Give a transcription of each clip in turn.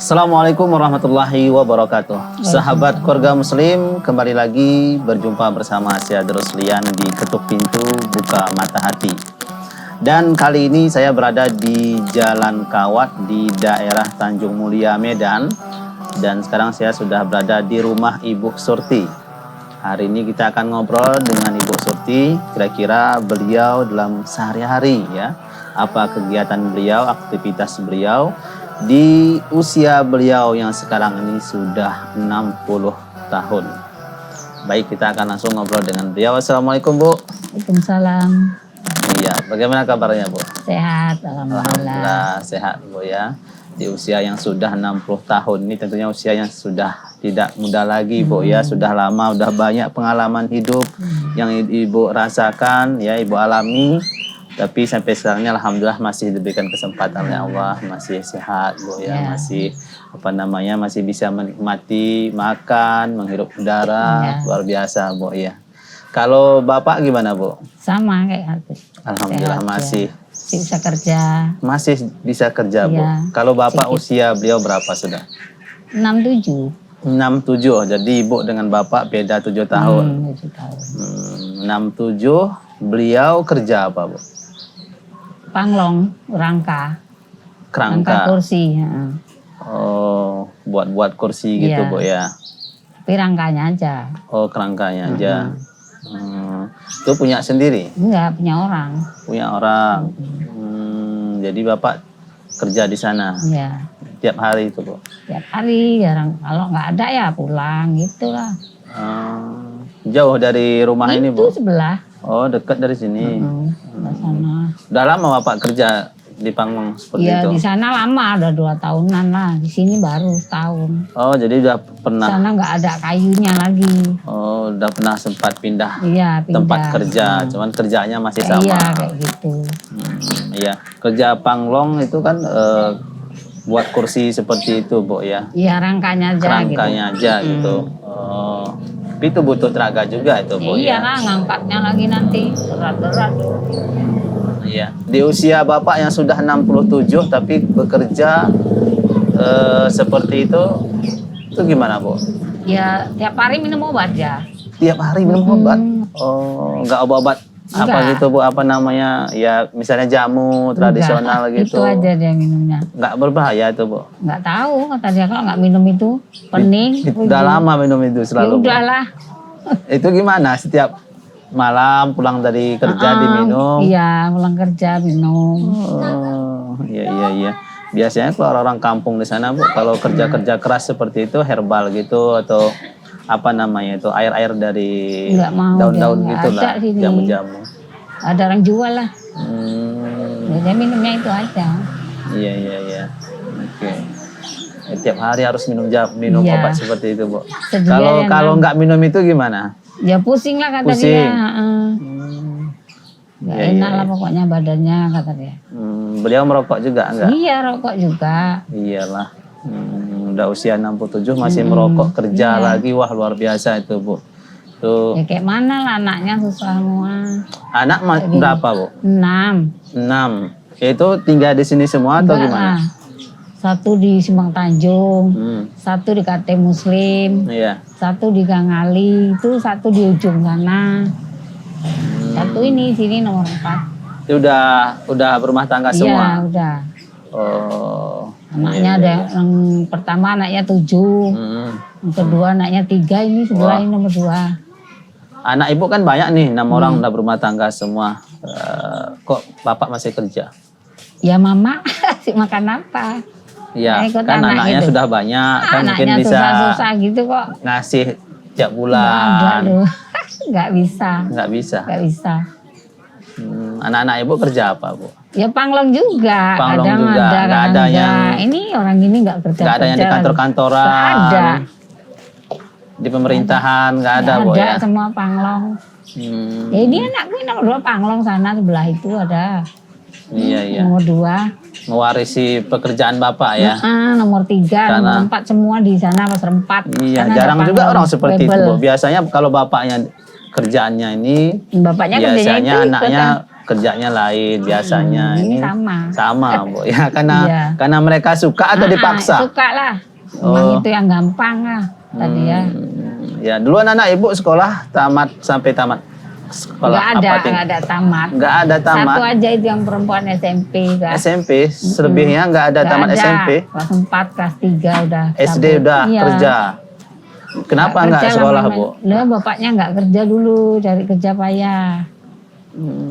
Assalamualaikum warahmatullahi wabarakatuh. Sahabat keluarga muslim, kembali lagi berjumpa bersama saya Ruslian di Ketuk Pintu Buka Mata Hati. Dan kali ini saya berada di Jalan Kawat di daerah Tanjung Mulia, Medan. Dan sekarang saya sudah berada di rumah Ibu Surti. Hari ini kita akan ngobrol dengan Ibu Surti, kira-kira beliau dalam sehari-hari ya, apa kegiatan beliau, aktivitas beliau di usia beliau yang sekarang ini sudah 60 tahun. Baik, kita akan langsung ngobrol dengan beliau. Assalamualaikum, Bu. Waalaikumsalam. Iya, bagaimana kabarnya, Bu? Sehat, alhamdulillah. Alhamdulillah sehat, Bu ya. Di usia yang sudah 60 tahun ini tentunya usia yang sudah tidak muda lagi, Bu ya. Sudah lama, sudah banyak pengalaman hidup yang Ibu rasakan ya, Ibu alami. Tapi sampai sekarang alhamdulillah masih diberikan kesempatan oleh Allah, masih sehat, Bu ya, masih masih bisa menikmati makan, menghirup udara, luar biasa, Bu ya. Kalau Bapak gimana, Bu? Sama kayak aku. Alhamdulillah Sehat, masih bisa kerja. masih bisa kerja, Bu. Kalau Bapak usia beliau berapa sudah? 67. 67. Jadi Ibu dengan Bapak beda 7 tahun. 7 tahun. 67, beliau kerja apa, Bu? Panglong, rangka kursi. Oh, buat kursi gitu, Bu ya. Tapi rangkanya aja. Oh, kerangkanya aja. Itu punya sendiri? Enggak, punya orang. Punya orang. Jadi Bapak kerja di sana? Iya. Tiap hari itu, Bu? Tiap hari, jarang. Kalau nggak ada ya pulang, gitulah. Jauh dari rumah ini, Bu? Itu sebelah. Oh, dekat dari sini. Sana. Udah lama Bapak kerja di Panglong seperti itu? Iya, di sana lama, udah 2 tahunan lah. Di sini baru setahun. Oh, jadi udah pernah? Di sana nggak ada kayunya lagi. Oh, udah pernah sempat pindah, pindah tempat kerja, cuman kerjanya masih sama. Iya, kayak gitu. Iya, kerja Panglong itu kan buat kursi seperti itu, Bu ya? Iya, rangkanya aja. Kerangkanya gitu. aja gitu. Oh, tapi itu butuh tenaga juga itu, Bu Iya ya? lah, ngangkatnya lagi nanti berat-berat. Iya. Di usia Bapak yang sudah 67 tapi bekerja seperti itu gimana, Bu? Ya, tiap hari minum obat ya. Tiap hari minum obat? Oh, enggak obat-obat apa gitu, Bu? Apa namanya? Ya, misalnya jamu tradisional gitu. Itu aja dia minumnya. Enggak berbahaya itu, Bu? Enggak tahu, kata dia kalau enggak minum itu pening. Udah lama minum itu selalu? Ya udahlah. Itu gimana? Setiap malam pulang dari kerja diminum? Iya, pulang kerja minum. Oh, iya. Biasanya kalau orang kampung di sana, Bu, kalau kerja-kerja keras seperti itu herbal gitu atau apa namanya itu, air-air dari daun-daun gitu lah, jamu-jamu. Ada orang jual lah. Jadi minumnya itu aja. Iya. Oke. Tiap hari harus minum obat seperti itu, Bu. Kalau nggak minum itu gimana? Ya pusing lah kata dia. Nggak enak lah pokoknya badannya kata dia. Beliau merokok juga enggak? Iya, rokok juga. Iyalah. Udah usia 67 masih merokok, kerja lagi, wah luar biasa itu, Bu. Tuh. Ya kayak mana lah, anaknya susah semua. Anak berapa, Bu? 6. Itu tinggal di sini semua atau gimana? Satu di Simpang Tanjung, satu di KT Muslim, satu di Gang Ali, itu satu di ujung sana. Satu ini sini nomor 4. Itu udah berumah tangga semua? Iya, udah. Oh. Anaknya ada yang pertama anaknya 7, yang kedua anaknya 3, ini sebelah ini nomor 2. Anak Ibu kan banyak nih, 6 orang udah berumah tangga semua. Kok Bapak masih kerja? Ya mama, makan apa? Iya, kan anaknya gitu. Sudah banyak, kan mungkin bisa susah-susah gitu kok. Ngasih tiap bulan. Nggak bisa. Nggak bisa. Nggak bisa. Anak-anak ibu kerja apa, Bu? Ya panglong juga. Panglong kadang juga. ada, Nggak ada yang ini orang ini nggak kerja. Nggak ada yang di kantor-kantoran. Nggak ada. Di pemerintahan nggak ada, Bu ya. Semua panglong. Ya ini anakku nomor 2 panglong sana sebelah itu ada. Iya. Nomor 2. Mewarisi pekerjaan bapak ya. Nomor 3, nomor 4 semua di sana pas 4. Iya, jarang juga orang seperti itu, Bu. Biasanya kalau bapaknya kerjaannya ini, biasanya anaknya kerjanya lain. Biasanya ini sama, Bu. Ya, karena mereka suka atau dipaksa. Suka lah. Memang itu yang gampang lah tadi ya. Ya, dulu anak ibu sekolah sampai tamat sekolah nggak ada tamat. Nggak ada tamat. Satu aja itu yang perempuan SMP kan. SMP, selebihnya nggak ada tamat SMP. Kelas 4, kelas 3 udah. SD udah kerja. Kenapa nggak sekolah, Bu? Lah bapaknya nggak kerja dulu, cari kerja payah.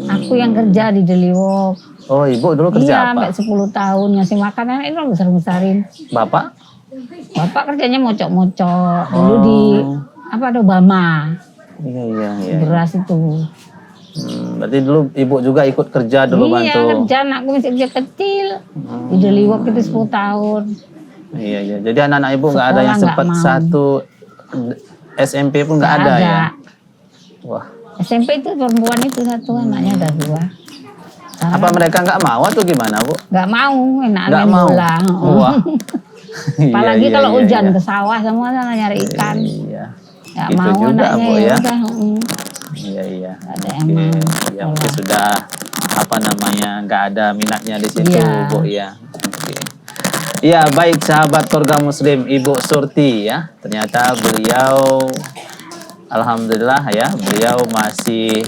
Aku yang kerja di Deliwok. Oh, ibu dulu kerja apa? Sampai 10 tahun ngasih makan anak itu besar-besarin. Bapak? Bapak kerjanya mocok-mocok. Dulu di ada Obama. Iya. Beras itu. Berarti dulu ibu juga ikut kerja dulu bantu. Iya, kerja anakku masih kecil. Di Deliwok itu 10 tahun. Iya. Jadi anak-anak ibu nggak ada yang sempat satu SMP pun nggak ada ya? Wah. SMP itu perempuan itu satu, anaknya ada 2. Apa mereka nggak mau atau gimana, Bu? Nggak mau, enak main bola. Wah. Apalagi kalau hujan ke sawah semua sana nyari ikan. Iya. Nggak Gitu mau juga, anaknya Bu, ya. udah. Iya. Ada yang mau. Ya mungkin sudah nggak ada minatnya di situ, Bu ya. Oke. Iya, baik sahabat keluarga muslim, Ibu Surti ya. Ternyata beliau alhamdulillah ya, beliau masih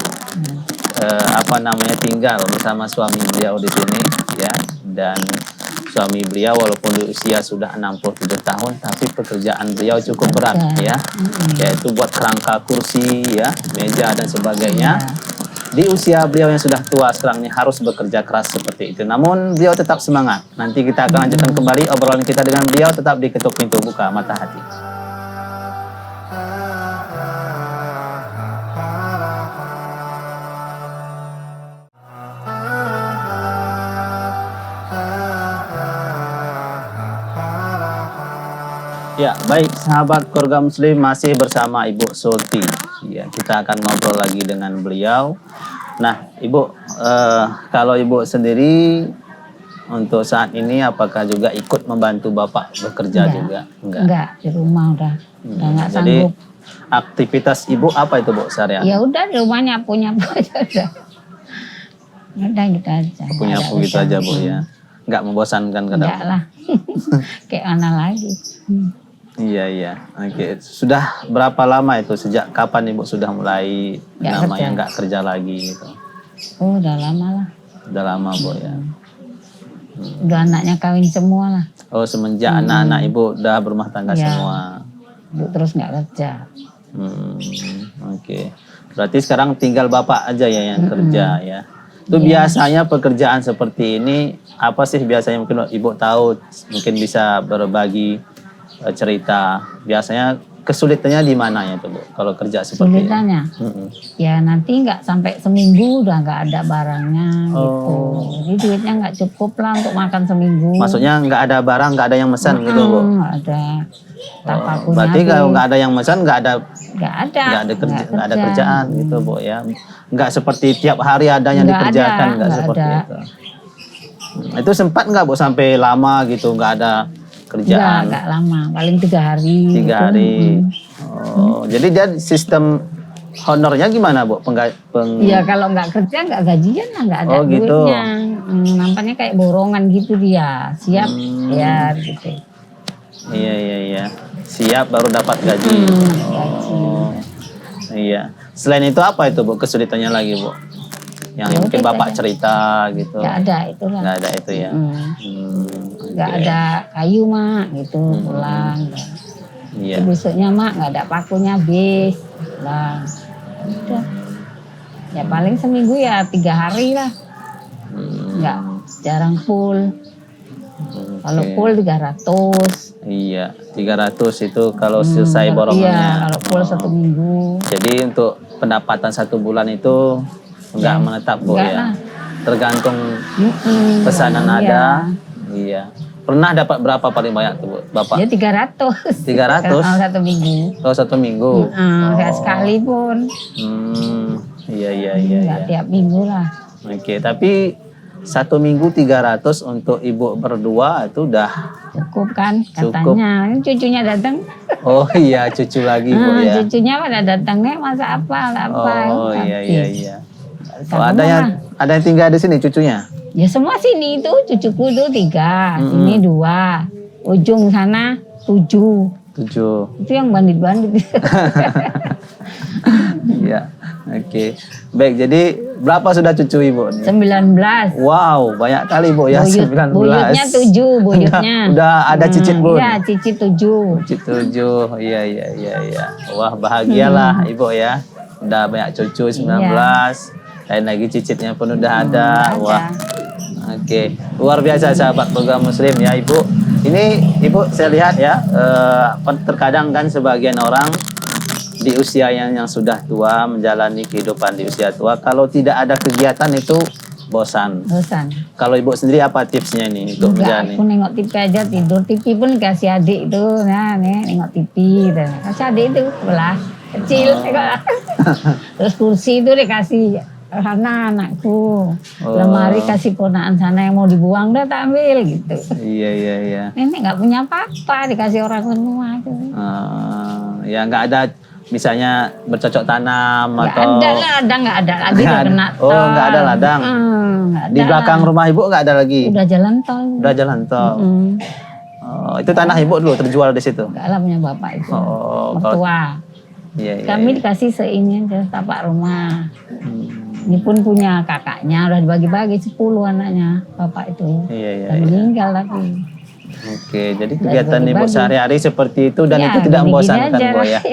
tinggal bersama suami beliau di sini ya. Dan suami beliau walaupun di usia sudah 67 tahun tapi pekerjaan beliau cukup berat ya. Yaitu buat kerangka kursi ya, meja dan sebagainya. Di usia beliau yang sudah tua sekarang ini harus bekerja keras seperti itu. Namun beliau tetap semangat. Nanti kita akan lanjutkan kembali obrolan kita dengan beliau tetap di Ketuk Pintu Buka Mata Hati. Ya, baik sahabat keluarga muslim, masih bersama Ibu Surti. Ya, kita akan ngobrol lagi dengan beliau. Nah, Ibu, kalau Ibu sendiri untuk saat ini apakah juga ikut membantu Bapak bekerja juga? Enggak, di rumah udah nggak sanggup. Jadi aktivitas Ibu apa itu, Bu, seharian? Ya udah di rumahnya punya aja udah. Udah gitu aja. Punya gitu aja, Bu ya. Nggak membosankan kadang? Enggak lah. Kayak mana lagi. Iya. Oke. Sudah berapa lama itu? Sejak kapan Ibu sudah mulai nggak kerja lagi gitu? Oh, udah lama lah. Udah lama, Bu ya. Udah anaknya kawin semua lah. Oh, semenjak anak-anak Ibu udah berumah tangga semua. Ibu terus nggak kerja. Oke. Berarti sekarang tinggal Bapak aja ya yang kerja ya. Itu biasanya pekerjaan seperti ini apa sih biasanya mungkin Ibu tahu, mungkin bisa berbagi cerita. Biasanya kesulitannya di mana ya tuh, Bu? Kalau kerja seperti kesulitannya? Ya nanti nggak sampai seminggu udah nggak ada barangnya gitu. Jadi duitnya nggak cukup lah untuk makan seminggu. Maksudnya nggak ada barang, nggak ada yang pesan gitu, Bu? Nggak ada. Berarti kalau nggak ada yang pesan nggak ada kerjaan gitu, Bu ya? Nggak seperti tiap hari ada yang dikerjakan, nggak seperti itu. Itu sempat nggak, Bu, sampai lama gitu nggak ada kerjaan? Nggak lama, paling 3 hari. 3 hari. Oh, jadi dia sistem honornya gimana, Bu? Iya, kalau nggak kerja nggak gajian lah, nggak ada duitnya. Nampaknya kayak borongan gitu dia. Siap ya gitu. Iya. Siap baru dapat gaji. Iya. Selain itu apa itu, Bu, kesulitannya lagi, Bu? Yang mungkin Bapak cerita gitu. Nggak ada itu lah. Nggak ada itu ya. Nggak ada kayu, Mak, gitu, pulang. Iya. Besoknya, Mak, nggak ada pakunya, habis, pulang. Udah. Ya paling seminggu ya 3 hari lah. Nggak, jarang full. Kalau full 300. Iya, 300 itu kalau selesai borongannya. Iya, kalau full 1 minggu. Jadi untuk pendapatan 1 bulan itu nggak menetap Bu ya. Tergantung pesanan ada. Iya. Pernah dapat berapa paling banyak tuh Bu, Bapak? Ya 300. 300? Satu minggu. Oh, 1 minggu? Nggak sekali pun. Iya. Nggak tiap minggu lah. Oke, tapi 1 minggu 300 untuk ibu berdua itu udah cukup kan cukup. Katanya. Ini cucunya datang. Oh iya, cucu lagi Bu ya. Cucunya pada datangnya masa apa. Oh iya. Oh, ada yang tinggal di sini cucunya? Ya semua sini itu cucuku tuh 3, sini 2, ujung sana 7. Itu yang bandit-bandit. Iya, oke. Baik, jadi berapa sudah cucu ibu? 19. Wow, banyak kali Bu ya. 19. Buyutnya 7, buyutnya. Udah ada cicit Bu? Iya, cicit 7. Cicit 7, iya. Wah, bahagialah ibu ya. Udah banyak cucu 19. Lain lagi cicitnya pun udah ada. Wah. Oke, luar biasa sahabat program Muslim ya Ibu. Ini Ibu saya lihat ya, terkadang kan sebagian orang di usia yang sudah tua menjalani kehidupan di usia tua, kalau tidak ada kegiatan itu bosan. Kalau Ibu sendiri apa tipsnya nih untuk menjalani? Aku nengok TV aja, tidur. TV pun kasih adik itu, nah nih nengok TV. Kasih adik itu sebelah kecil. Terus kursi itu dikasih sana anakku, lemari kasih ponaan sana yang mau dibuang, udah tak ambil gitu. Iya. Nenek nggak punya apa-apa, dikasih orang semua. Ya nggak ada misalnya bercocok tanam atau? Ada ladang, nggak ada lagi udah kena tol. Oh nggak ada ladang. Di belakang rumah Ibu nggak ada lagi? Udah jalan tol. Itu tanah Ibu dulu terjual di situ? Nggak lah, punya bapak itu. Mertua. Kami dikasih seini aja tapak rumah. Ini pun punya kakaknya, udah dibagi-bagi 10 anaknya bapak itu. Udah meninggal lagi. Oke, jadi kegiatan Ibu sehari-hari seperti itu dan itu tidak membosankan Bu ya.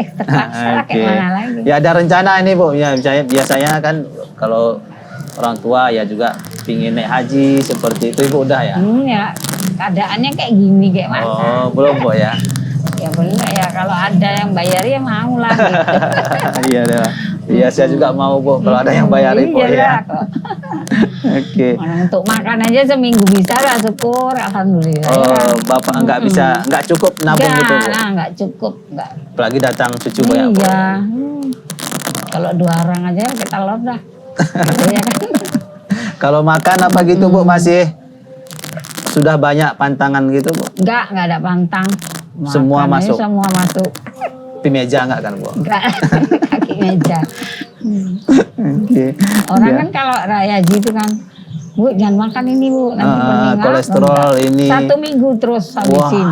Ya ada rencana ini Bu, ya biasanya kan kalau orang tua ya juga pingin naik haji seperti itu Ibu udah ya? Ya keadaannya kayak gini kayak mana? Oh belum Bu ya? Ya belum ya, kalau ada yang bayar ya mau lah gitu. Iya deh. Iya saya juga mau Bu kalau ada yang bayar Bu ya. Oke. Untuk makan aja seminggu bisa lah, syukur alhamdulillah. Bapak nggak bisa, nggak cukup nabung gitu Bu? Nggak cukup, nggak. Apalagi datang cucu banyak Bu. Iya. Kalau 2 orang aja kita load dah. Iya kan? Kalau makan apa gitu Bu masih sudah banyak pantangan gitu Bu? Nggak ada pantang. Semua masuk? Semua masuk. Di meja nggak kan Bu? Enggak, kaki meja. Orang kan kalau raya gitu kan, Bu jangan makan ini Bu, nanti pening. Kolesterol ini. 1 minggu terus habisin.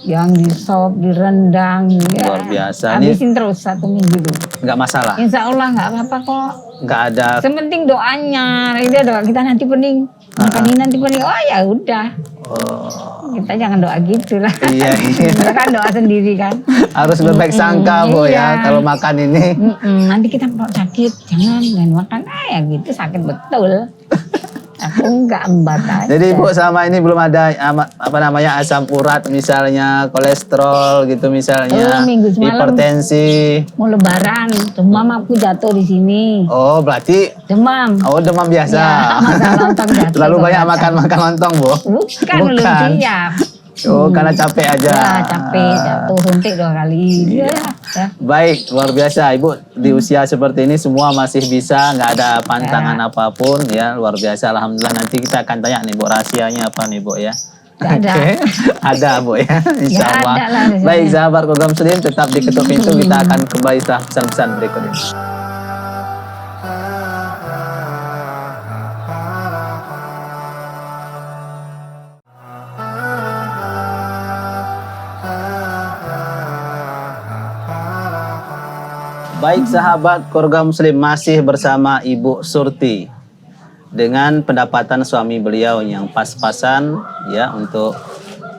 Yang di sop, direndang. Luar biasa. Habisin terus 1 minggu itu. Nggak masalah? Insya Allah nggak apa-apa kok. Nggak ada. Sementing doanya, dia doa kita nanti pening. Makan ini nanti pening, oh ya udah. Kita jangan doa gitu lah. Iya. Kita kan doa sendiri kan. Harus berbaik sangka Bu ya kalau makan ini. Nanti kita sakit, jangan makan. Ya gitu, sakit betul. Aku enggak embat aja. Jadi Bu sama ini belum ada apa namanya asam urat misalnya, kolesterol gitu misalnya, minggu semalam, hipertensi. Mau lebaran, demam aku jatuh di sini. Oh berarti demam. Oh demam biasa. Ya, makan lontong jatuh. Terlalu banyak makan lontong Bu? Bukan. Belum siap. Oh karena capek aja. Ya capek, jatuh suntik 2 kali. Ya. Baik, luar biasa Ibu di usia seperti ini semua masih bisa, nggak ada pantangan apapun ya, luar biasa. Alhamdulillah, nanti kita akan tanya nih Bu rahasianya apa nih Bu ya. Ada. Ada Bu ya, insya Allah. Baik sahabat program Muslim, tetap di Ketuk Pintu, kita akan kembali setelah pesan-pesan berikut ini. Baik sahabat keluarga Muslim, masih bersama Ibu Surti dengan pendapatan suami beliau yang pas-pasan ya untuk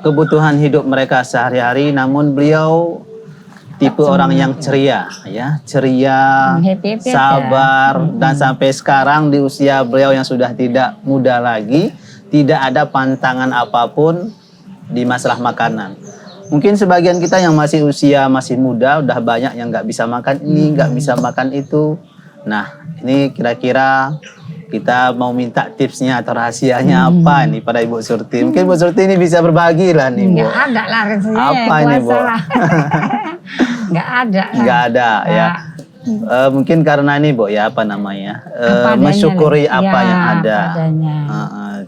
kebutuhan hidup mereka sehari-hari, namun beliau tipe orang yang ceria ya, sabar dan sampai sekarang di usia beliau yang sudah tidak muda lagi, tidak ada pantangan apapun di masalah makanan. Mungkin sebagian kita yang masih usia masih muda, udah banyak yang nggak bisa makan ini, nggak bisa makan itu. Nah, ini kira-kira kita mau minta tipsnya atau rahasianya apa nih pada Ibu Surti? Mungkin Ibu Surti ini bisa berbagi lah nih, Bu. Nggak ada lah rasanya. Apa ini, Bu? Nggak ada. Nggak ada ya. Mungkin karena ini, Bu, ya apa namanya? Mensyukuri apa yang ada.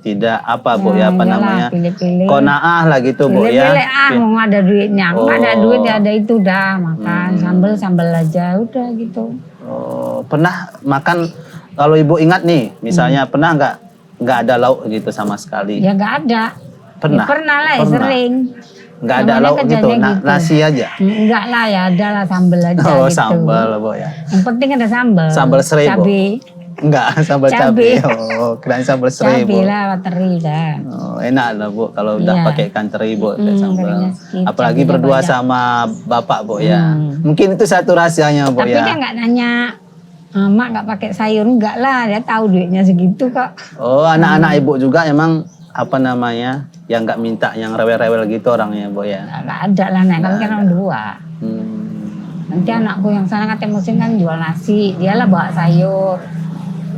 Tidak apa, Bu, ya apa namanya? Pilih-pilih. Qanaah lah gitu, Bu, ya. Pilih-pilih mau ada duitnya. Ada duit ya ada itu dah makan sambel aja udah gitu. Oh, pernah makan kalau Ibu ingat nih, misalnya pernah nggak ada lauk gitu sama sekali? Ya nggak ada. Pernah. Ya, pernah lah, ya, sering. Nggak ada lauk gitu, nasi aja? Enggak lah, ya ada lah sambel aja oh, gitu. sambal, Bu, ya. Yang penting ada sambel. Sambal serai, Bu? Cabai. Enggak, sambal cabai. Oh, kirain sambal serai, Bu. Cabai lah, teri dah. Oh, enak lah, Bu, kalau udah pakai ikan teri, Bu, sambal. Apalagi berdua banyak. Sama Bapak, Bu, ya. Mungkin itu satu rahasianya, Bu, tapi ya. Tapi dia nggak nanya, Mak nggak pakai sayur, enggak lah, dia tahu duitnya segitu kok. Oh, anak-anak Ibu juga emang apa namanya, yang nggak minta, yang rewel-rewel gitu orangnya, Bu, ya? Nggak ada lah, kan orang dua. Nanti anakku yang sana katanya musim kan jual nasi, dia lah bawa sayur.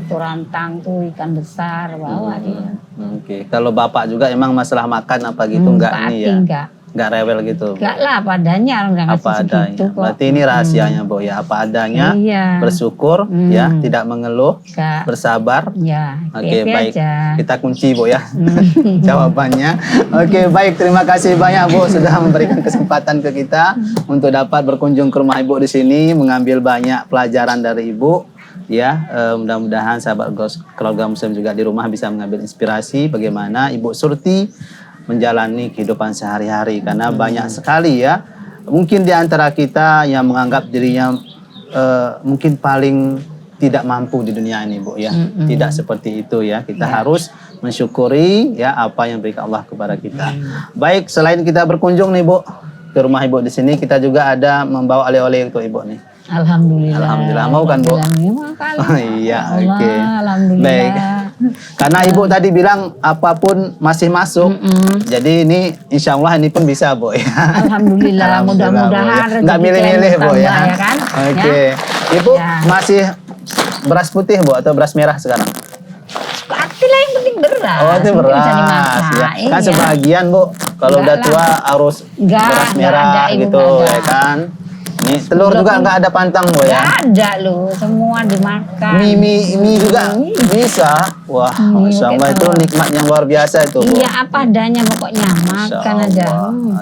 Itu rantang tuh ikan besar bawa dia. Oke, kalau Bapak juga emang masalah makan apa gitu enggak ini ya? Enggak rewel gitu? Enggak lah, apa adanya orang ngasih apa adanya. Kok. Berarti ini rahasianya, Bu, ya, apa adanya, bersyukur, ya, tidak mengeluh, bersabar. Ya, oke, baik. Aja. Kita kunci, Bu, ya, jawabannya. Oke, baik. Terima kasih banyak, Bu, sudah memberikan kesempatan ke kita untuk dapat berkunjung ke rumah Ibu di sini, mengambil banyak pelajaran dari Ibu. Ya, mudah-mudahan sahabat keluarga Muslim juga di rumah bisa mengambil inspirasi bagaimana Ibu Surti menjalani kehidupan sehari-hari, karena banyak sekali ya mungkin di antara kita yang menganggap dirinya mungkin paling tidak mampu di dunia ini, Bu, ya. Tidak seperti itu ya. Kita harus mensyukuri ya apa yang berikan Allah kepada kita. Baik, selain kita berkunjung nih, Bu, ke rumah Ibu di sini, kita juga ada membawa oleh-oleh untuk Ibu nih. Alhamdulillah. Alhamdulillah. Mau kan, Bu? Oh, iya, oke. Alhamdulillah. Baik. Karena Ibu tadi bilang apapun masih masuk. Jadi ini insya Allah ini pun bisa, Bu, ya. Alhamdulillah. Mudah-mudahan. Nggak milih-milih, Bu, ya. Kan? Oke. Ibu masih beras putih, Bu, atau beras merah sekarang? Pasti lah, yang penting beras. Oh, itu beras. Ya. Kan sebagian, Bu, kalau udah tua harus beras merah gitu, ya kan? Ini telur juga nggak ada pantang, Bu, ya? Nggak ada loh, semua dimakan. Mie juga bisa. Wah, Masya Allah, itu nikmat yang luar biasa itu, Bu. Iya, apa adanya pokoknya, makan aja.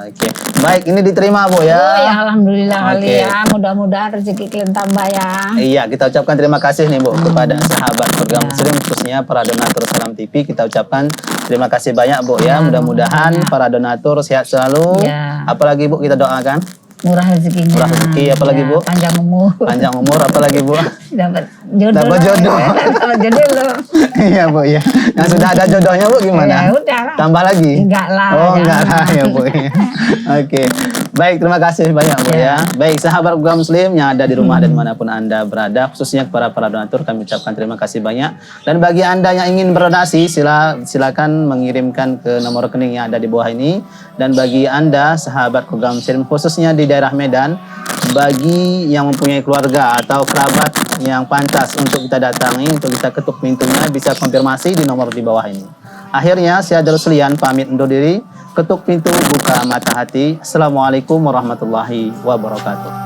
Oke, baik, ini diterima, Bu, ya? Oh ya, Alhamdulillah kali ya. Mudah-mudahan rezeki kalian tambah ya. Iya, kita ucapkan terima kasih nih, Bu, kepada sahabat program Muslim, khususnya para donatur Salam TV. Kita ucapkan terima kasih banyak, Bu, ya. Mudah-mudahan para donatur sehat selalu. Apalagi, Bu, kita doakan murah rezekinya. Murah rezeki, apalagi, Bu? Panjang umur. Panjang umur, apalagi, Bu? Dapat jodoh. Dapat jodoh. Dapat jodoh loh. Iya, Bu, ya. Yang sudah ada jodohnya, Bu, gimana? Ya udah lah. Tambah lagi? Enggak lah. Oh, enggak lah ya, Bu. Oke. Baik, terima kasih banyak, Bu, ya. Baik, sahabat program Muslim yang ada di rumah dan dimanapun Anda berada, khususnya kepada para donatur, kami ucapkan terima kasih banyak. Dan bagi Anda yang ingin berdonasi, silakan mengirimkan ke nomor rekening yang ada di bawah ini. Dan bagi Anda, sahabat program Muslim, khususnya di daerah Medan, bagi yang mempunyai keluarga atau kerabat yang pantas untuk kita datangi, untuk kita ketuk pintunya, bisa konfirmasi di nomor di bawah ini. Akhirnya, saya Daruslian pamit undur diri. Ketuk pintu, buka mata hati. Assalamualaikum warahmatullahi wabarakatuh.